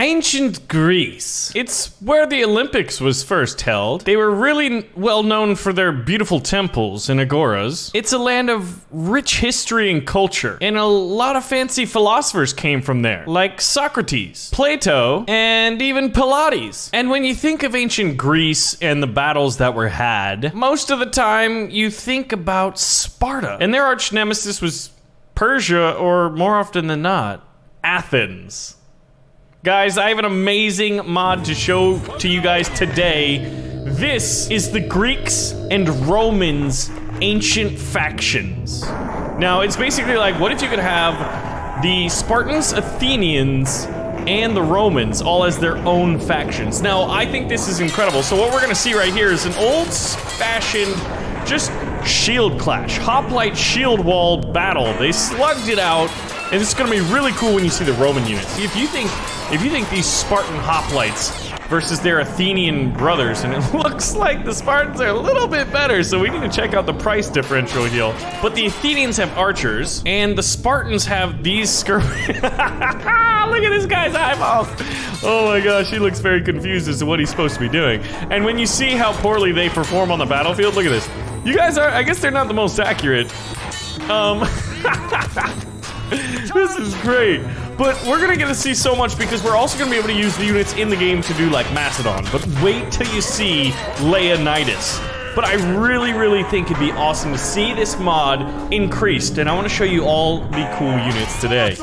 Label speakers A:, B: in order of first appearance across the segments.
A: Ancient Greece. It's where the Olympics was first held. They were really well known for their beautiful temples and agoras. It's a land of rich history and culture, and a lot of fancy philosophers came from there, like Socrates, Plato, and even Pilates. And when you think of ancient Greece and the battles that were had, most of the time you think about Sparta, and their arch nemesis was Persia, or more often than not, Athens. Guys, I have an amazing mod to show to you guys today. This is the Greeks and Romans ancient factions. Now, it's basically like, what if you could have the Spartans, Athenians, and the Romans all as their own factions? Now, I think this is incredible. So what we're gonna see right here is an old-fashioned, just shield clash, hoplite shield wall battle. They slugged it out, and it's gonna be really cool when you see the Roman units. If you think these Spartan hoplites versus their Athenian brothers, and it looks like the Spartans are a little bit better, so we need to check out the price differential here. But the Athenians have archers, and the Spartans have these skirmishers. Look at this guy's eyeballs. Oh my gosh, he looks very confused as to what he's supposed to be doing. And when you see how poorly they perform on the battlefield, look at this. You guys are, I guess they're not the most accurate. This is great. But we're gonna get to see so much because we're also gonna be able to use the units in the game to do like Macedon. But wait till you see Leonidas. But I really think it'd be awesome to see this mod increased, and I want to show you all the cool units today.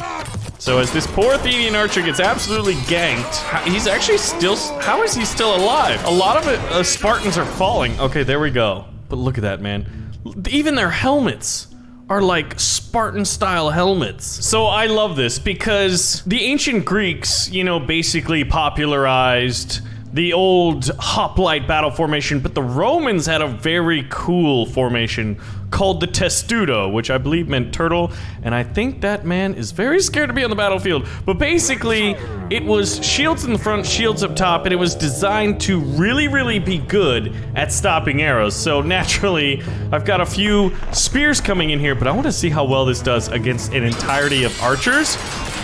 A: So as this poor Athenian archer gets absolutely ganked, he's actually still, how is he still alive? A lot of Spartans are falling. Okay, there we go. But look at that, man. Even their helmets are like Spartan-style helmets. So I love this because the ancient Greeks, you know, basically popularized the old hoplite battle formation, but the Romans had a very cool formation called the Testudo, which I believe meant turtle, and I think that man is very scared to be on the battlefield. But basically, it was shields in the front, shields up top, and it was designed to really be good at stopping arrows. So naturally, I've got a few spears coming in here, but I want to see how well this does against an entirety of archers.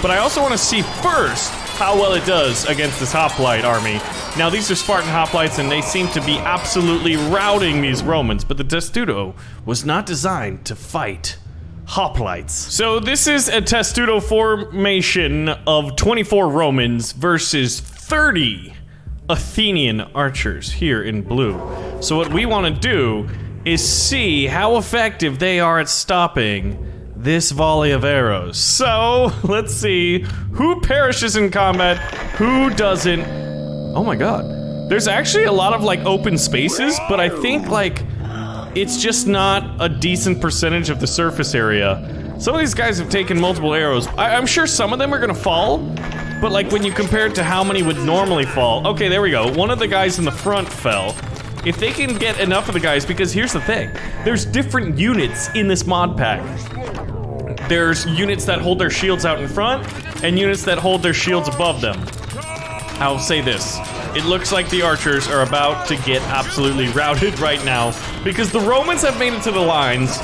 A: But I also want to see first how well it does against this hoplite army. Now, these are Spartan hoplites, and they seem to be absolutely routing these Romans, but the Testudo was not designed to fight hoplites. So this is a Testudo formation of 24 Romans versus 30 Athenian archers here in blue. So what we want to do is see how effective they are at stopping this volley of arrows. So let's see who perishes in combat, who doesn't. Oh my god. There's actually a lot of like open spaces, but I think like it's just not a decent percentage of the surface area. Some of these guys have taken multiple arrows. I'm sure some of them are gonna fall, but like when you compare it to how many would normally fall. Okay, there we go. One of the guys in the front fell. If they can get enough of the guys, because here's the thing, there's different units in this mod pack. There's units that hold their shields out in front, and units that hold their shields above them. I'll say this. It looks like the archers are about to get absolutely routed right now, because the Romans have made it to the lines.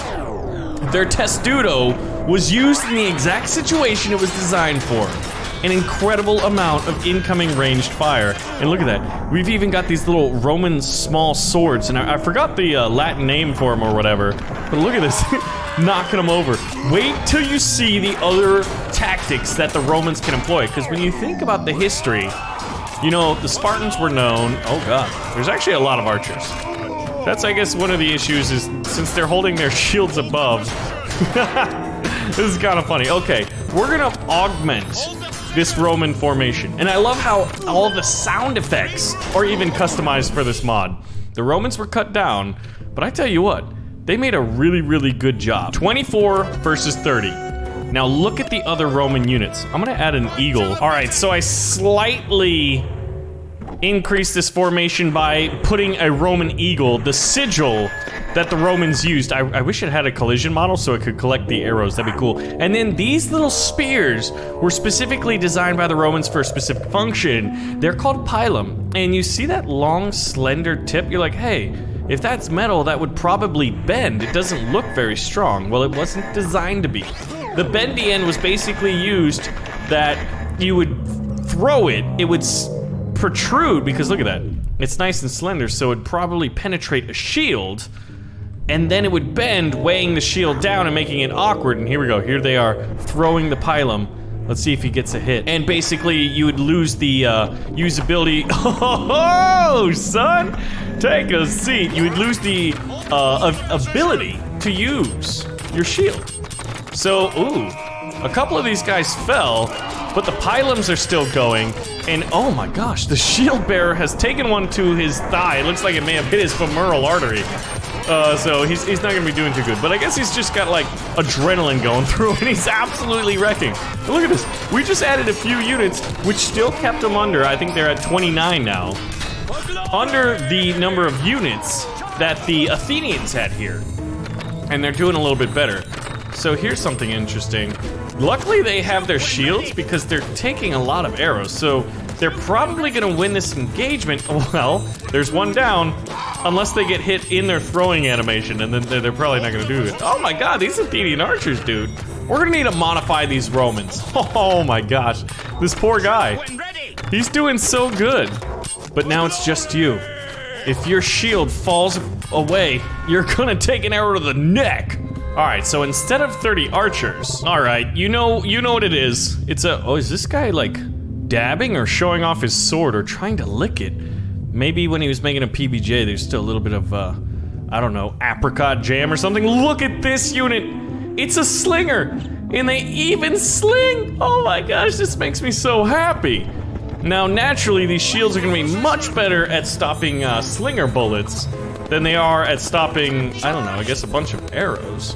A: Their Testudo was used in the exact situation it was designed for. An incredible amount of incoming ranged fire. And look at that. We've even got these little Roman small swords, and I forgot the Latin name for them or whatever. But look at this. Knocking them over. Wait till you see the other tactics that the Romans can employ, because when you think about the history, you know, the Spartans were known. Oh god, there's actually a lot of archers. That's, I guess, one of the issues is since they're holding their shields above. This is kind of funny. Okay, we're gonna augment this Roman formation, and I love how all the sound effects are even customized for this mod. The Romans were cut down, but I tell you what, they made a really good job. 24 versus 30. Now look at the other Roman units. I'm gonna add an eagle. All right, so I slightly increased this formation by putting a Roman eagle, the sigil that the Romans used. I wish it had a collision model so it could collect the arrows. That'd be cool. And then these little spears were specifically designed by the Romans for a specific function. They're called Pilum. And you see that long, slender tip? You're like, hey, if that's metal, that would probably bend. It doesn't look very strong. Well, it wasn't designed to be. The bendy end was basically used that you would throw it, it would protrude, because look at that. It's nice and slender, so it'd probably penetrate a shield, and then it would bend, weighing the shield down and making it awkward. And here we go, here they are, throwing the Pilum. Let's see if he gets a hit. And basically, you would lose the usability. Oh, son, take a seat. You would lose the ability to use your shield. So, ooh, a couple of these guys fell, but the Pilums are still going. And oh my gosh, the shield bearer has taken one to his thigh. It looks like it may have hit his femoral artery. So he's not gonna be doing too good. But I guess he's just got like adrenaline going through and he's absolutely wrecking. And look at this, we just added a few units which still kept them under, I think they're at 29 now, under the number of units that the Athenians had here. And they're doing a little bit better. So here's something interesting. Luckily they have their shields because they're taking a lot of arrows, so they're probably gonna win this engagement. Well, there's one down, unless they get hit in their throwing animation, and then they're probably not gonna do it. Oh my god, these Athenian archers, dude. We're gonna need to modify these Romans. Oh my gosh, this poor guy. He's doing so good. But now it's just you. If your shield falls away, you're gonna take an arrow to the neck. All right, so instead of 30 archers, all right, you know what it is. It's a, oh, is this guy like dabbing or showing off his sword or trying to lick it? Maybe when he was making a PBJ, there's still a little bit of, I don't know, apricot jam or something. Look at this unit. It's a slinger, and they even sling. Oh my gosh, this makes me so happy. Now, naturally, these shields are gonna be much better at stopping slinger bullets than they are at stopping, I don't know, I guess a bunch of arrows.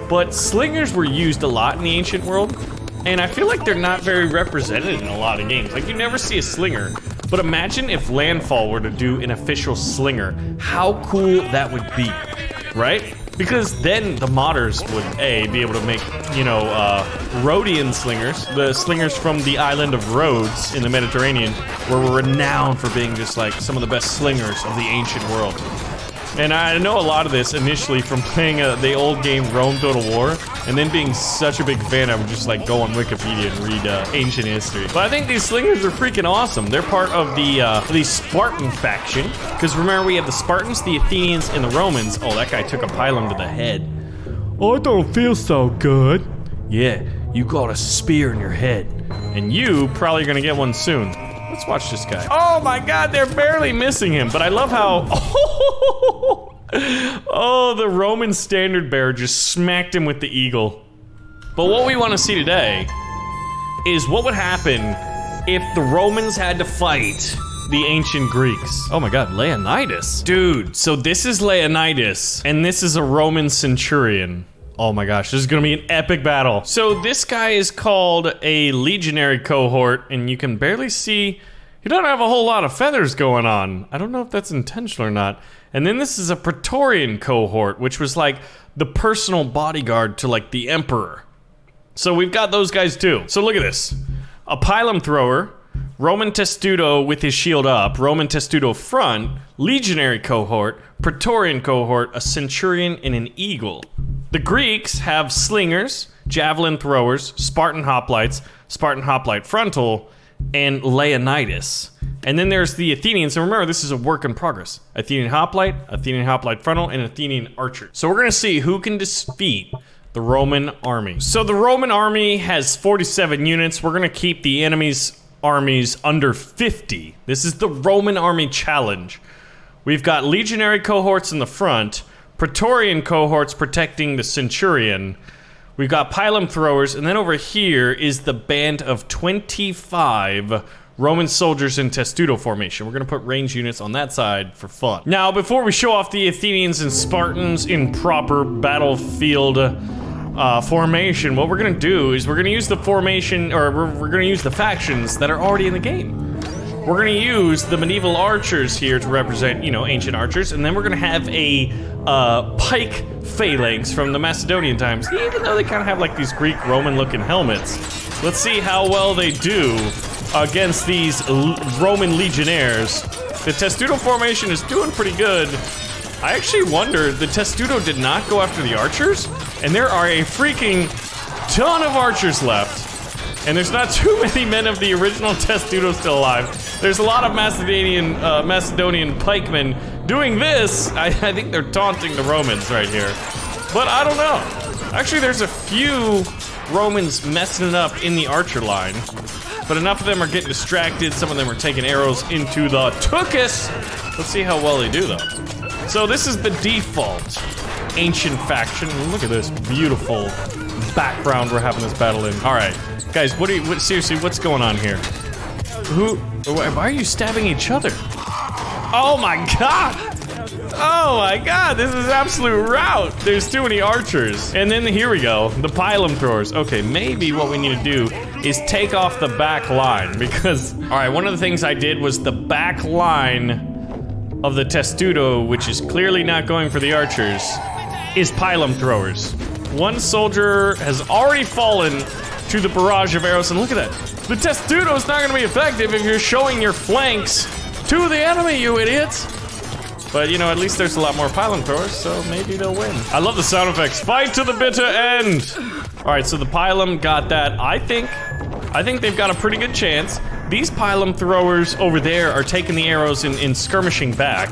A: But slingers were used a lot in the ancient world, and I feel like they're not very represented in a lot of games. Like, you never see a slinger, but imagine if Landfall were to do an official slinger. How cool that would be, right? Because then the modders would, A, be able to make, you know, Rhodian slingers, the slingers from the island of Rhodes in the Mediterranean, where we're renowned for being just like some of the best slingers of the ancient world. And I know a lot of this initially from playing the old game Rome Total War, and then being such a big fan, I would just like go on Wikipedia and read ancient history. But I think these slingers are freaking awesome. They're part of the Spartan faction, because remember we have the Spartans, the Athenians, and the Romans. Oh, that guy took a Pilum to the head. Oh, I don't feel so good. Yeah, you got a spear in your head, and you probably gonna get one soon. Let's watch this guy. Oh my god, they're barely missing him, but I love how... Oh, the Roman standard bearer just smacked him with the eagle. But what we want to see today is what would happen if the Romans had to fight the ancient Greeks. Oh my god, Leonidas. Dude, so this is Leonidas, and this is a Roman centurion. Oh my gosh, this is gonna be an epic battle. So this guy is called a legionary cohort, and you can barely see, he doesn't have a whole lot of feathers going on. I don't know if that's intentional or not. And then this is a Praetorian cohort, which was like the personal bodyguard to like the emperor. So we've got those guys too. So look at this. A Pilum thrower, Roman Testudo with his shield up, Roman Testudo front, legionary cohort, Praetorian cohort, a centurion, and an eagle. The Greeks have slingers, javelin throwers, Spartan hoplites, Spartan hoplite frontal, and Leonidas. And then there's the Athenians, and remember, this is a work in progress. Athenian hoplite frontal, and Athenian archer. So we're gonna see who can defeat the Roman army. So the Roman army has 47 units. We're gonna keep the enemy's armies under 50. This is the Roman army challenge. We've got legionary cohorts in the front, Praetorian cohorts protecting the centurion. We've got Pilum throwers, and then over here is the band of 25 Roman soldiers in Testudo formation. We're gonna put range units on that side for fun. Now, before we show off the Athenians and Spartans in proper battlefield formation, what we're gonna do is we're gonna use the formation, or we're gonna use the factions that are already in the game. We're gonna use the medieval archers here to represent, you know, ancient archers, and then we're gonna have a pike phalanx from the Macedonian times, even though they kind of have like these Greek Roman looking helmets. Let's see how well they do against these Roman legionnaires. The Testudo formation is doing pretty good. I actually wonder, the Testudo did not go after the archers, and there are a freaking ton of archers left. And there's not too many men of the original Testudo still alive. There's a lot of Macedonian pikemen doing this. I think they're taunting the Romans right here. But I don't know. Actually, there's a few Romans messing it up in the archer line. But enough of them are getting distracted. Some of them are taking arrows into the tuchus. Let's see how well they do, though. So this is the default ancient faction. Look at this beautiful background we're having this battle in. All right, guys, seriously, what's going on here? Why are you stabbing each other? Oh my God! Oh my God, this is absolute rout. There's too many archers. And then here we go, the Pilum throwers. Okay, maybe what we need to do is take off the back line because, all right, one of the things I did was the back line of the Testudo, which is clearly not going for the archers, is Pilum throwers. One soldier has already fallen to the barrage of arrows, and look at that. The Testudo is not gonna be effective if you're showing your flanks to the enemy, you idiots. But, you know, at least there's a lot more Pilum throwers, so maybe they'll win. I love the sound effects. Fight to the bitter end. All right, so the Pilum got that. I think they've got a pretty good chance. These Pilum throwers over there are taking the arrows and skirmishing back.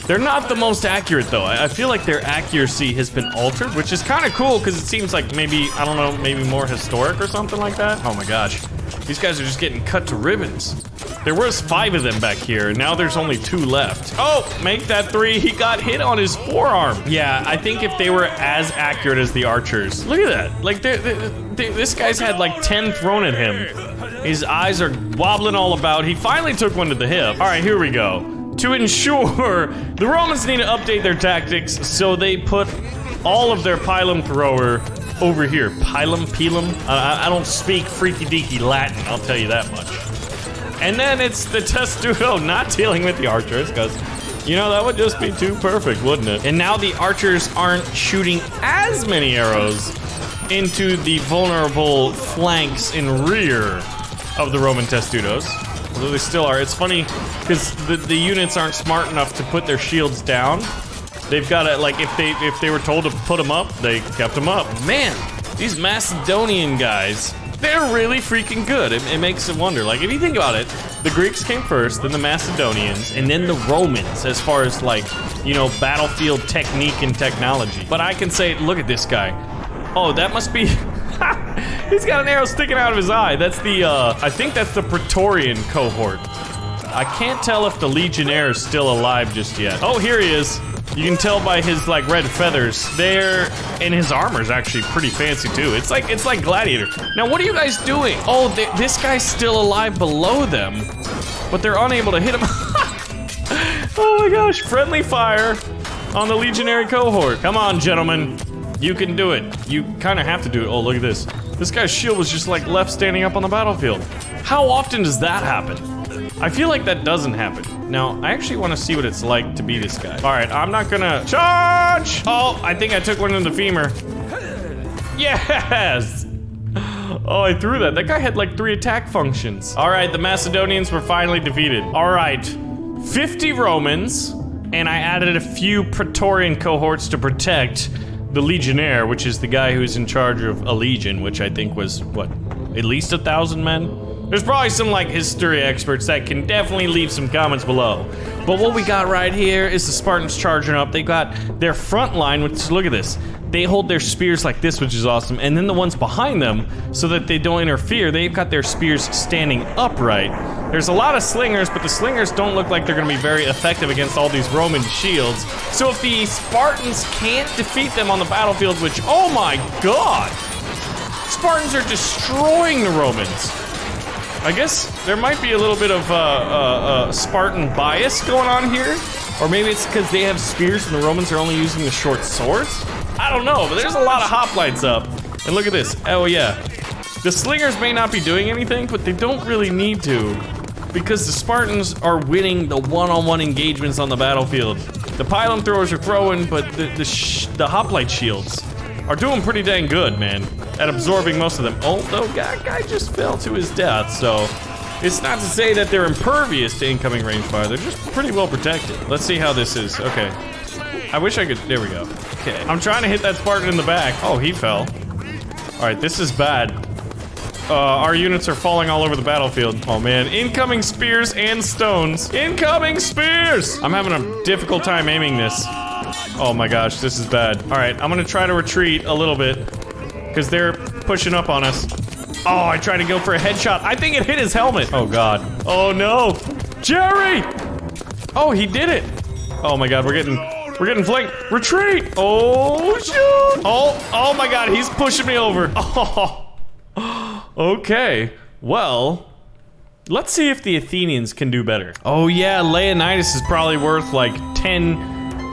A: They're not the most accurate, though. I feel like their accuracy has been altered, which is kind of cool because it seems like maybe, I don't know, maybe more historic or something like that. Oh my gosh. These guys are just getting cut to ribbons. There was 5 of them back here, and now there's only 2 left. Oh, make that 3. He got hit on his forearm. Yeah, I think if they were as accurate as the archers. Look at that. Like, this guy's had like 10 thrown at him. His eyes are wobbling all about. He finally took one to the hip. All right, here we go. To ensure, the Romans need to update their tactics, so they put all of their Pilum thrower over here. Pilum? I don't speak freaky-deaky Latin, I'll tell you that much. And then it's the Testudo not dealing with the archers, because, you know, that would just be too perfect, wouldn't it? And now the archers aren't shooting as many arrows into the vulnerable flanks and rear of the Roman Testudos. Although they still are. It's funny, because the units aren't smart enough to put their shields down. They've got to, like, if they were told to put them up, they kept them up. Man, these Macedonian guys, they're really freaking good. It makes it wonder. Like, if you think about it, the Greeks came first, then the Macedonians, and then the Romans, as far as, like, you know, battlefield technique and technology. But I can say, look at this guy. Oh, that must be... He's got an arrow sticking out of his eye. That's the, I think that's the Praetorian cohort. I can't tell if the Legionnaire is still alive just yet. Oh, here he is. You can tell by his, like, red feathers there, and his armor's actually pretty fancy, too. It's like Gladiator. Now, what are you guys doing? Oh, this guy's still alive below them, but they're unable to hit him. Oh my gosh, friendly fire on the Legionary cohort. Come on, gentlemen. You can do it. You kind of have to do it. Oh, look at this. This guy's shield was just, like, left standing up on the battlefield. How often does that happen? I feel like that doesn't happen. Now, I actually want to see what it's like to be this guy. All right, I'm not gonna charge. Oh, I think I took one in the femur. Yes. Oh, I threw that. That guy had like 3 attack functions. All right, the Macedonians were finally defeated. All right, 50 Romans, and I added a few Praetorian cohorts to protect the Legionnaire, which is the guy who's in charge of a legion, which I think was, what, at least 1,000 men? There's probably some, like, history experts that can definitely leave some comments below. But what we got right here is the Spartans charging up. They got their front line, which, look at this. They hold their spears like this, which is awesome. And then the ones behind them, so that they don't interfere, they've got their spears standing upright. There's a lot of slingers, but the slingers don't look like they're gonna be very effective against all these Roman shields. So if the Spartans can't defeat them on the battlefield, which, oh my god! Spartans are destroying the Romans. I guess there might be a little bit of Spartan bias going on here. Or maybe it's because they have spears and the Romans are only using the short swords? I don't know, but there's a lot of hoplites up. And look at this. Oh yeah. The slingers may not be doing anything, but they don't really need to. Because the Spartans are winning the one-on-one engagements on the battlefield. The Pilum throwers are throwing, but the hoplite shields are doing pretty dang good, man, at absorbing most of them. Although, guy just fell to his death, so it's not to say that they're impervious to incoming range fire. They're just pretty well protected. Let's see how this is. Okay. I wish I could, there we go. Okay, I'm trying to hit that Spartan in the back. Oh, he fell. All right, this is bad. Our units are falling all over the battlefield. Oh man, incoming spears and stones. Incoming spears! I'm having a difficult time aiming this. Oh my gosh, this is bad. All right, I'm gonna try to retreat a little bit because they're pushing up on us. Oh, I tried to go for a headshot. I think it hit his helmet. Oh god. Oh no. Jerry! Oh, he did it. Oh my god, we're getting flanked. Retreat! Oh shoot! Oh my god, he's pushing me over. Oh. Okay. Well, let's see if the Athenians can do better. Oh yeah, Leonidas is probably worth like 10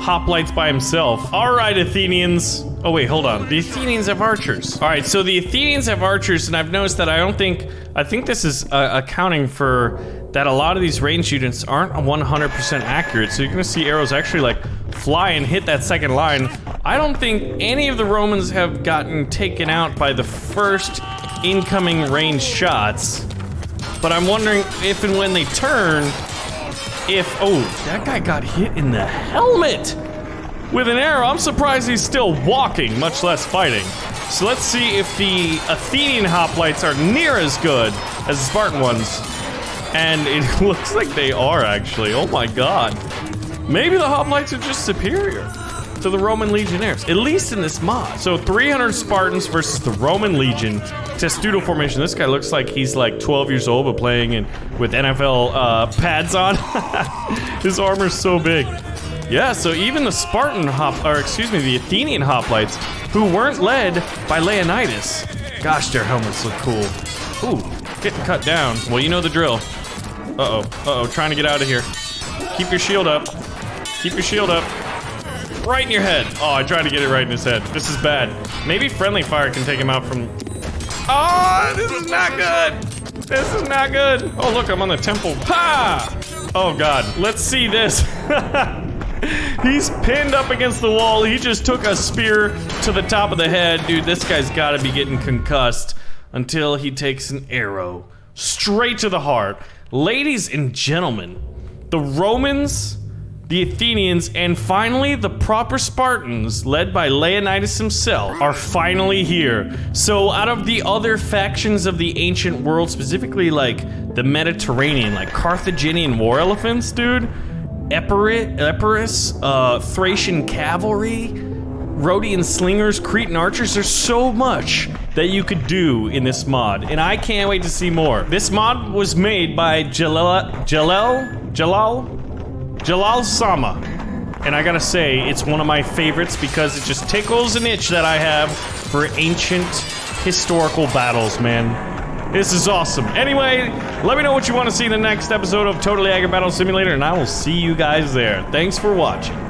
A: hoplites by himself. All right, Athenians. Oh wait, hold on. The Athenians have archers. All right, so the Athenians have archers, and I've noticed that I think this is accounting for that a lot of these ranged units aren't 100% accurate. So you're gonna see arrows actually like fly and hit that second line. I don't think any of the Romans have gotten taken out by the first incoming ranged shots, but I'm wondering if and when they turn, oh, that guy got hit in the helmet with an arrow. I'm surprised he's still walking, much less fighting. So let's see if the Athenian hoplites are near as good as the Spartan ones. And it looks like they are, actually. Oh my god. Maybe the hoplites are just superior to the Roman legionnaires, at least in this mod. So 300 Spartans versus the Roman Legion. Testudo formation. This guy looks like he's like 12 years old, but playing with NFL pads on. His armor's so big. Yeah, so even the the Athenian hoplites, who weren't led by Leonidas. Gosh, their helmets look cool. Ooh, getting cut down. Well, you know the drill. Trying to get out of here. Keep your shield up. Keep your shield up. Right in your head. Oh, I tried to get it right in his head. This is bad. Maybe friendly fire can take him out from... Oh, this is not good. This is not good. Oh, look, I'm on the temple. Ha! Oh, God. Let's see this. He's pinned up against the wall. He just took a spear to the top of the head. Dude, this guy's got to be getting concussed until he takes an arrow straight to the heart. Ladies and gentlemen, the Romans, the Athenians, and finally the proper Spartans, led by Leonidas himself, are finally here. So out of the other factions of the ancient world, specifically like the Mediterranean, like Carthaginian war elephants, dude, Epirus, Thracian cavalry, Rhodian slingers, Cretan archers, there's so much that you could do in this mod, and I can't wait to see more. This mod was made by Jalal Sama, and I gotta say, it's one of my favorites because it just tickles an itch that I have for ancient historical battles, man. This is awesome. Anyway, let me know what you want to see in the next episode of Totally Accurate Battle Simulator, and I will see you guys there. Thanks for watching.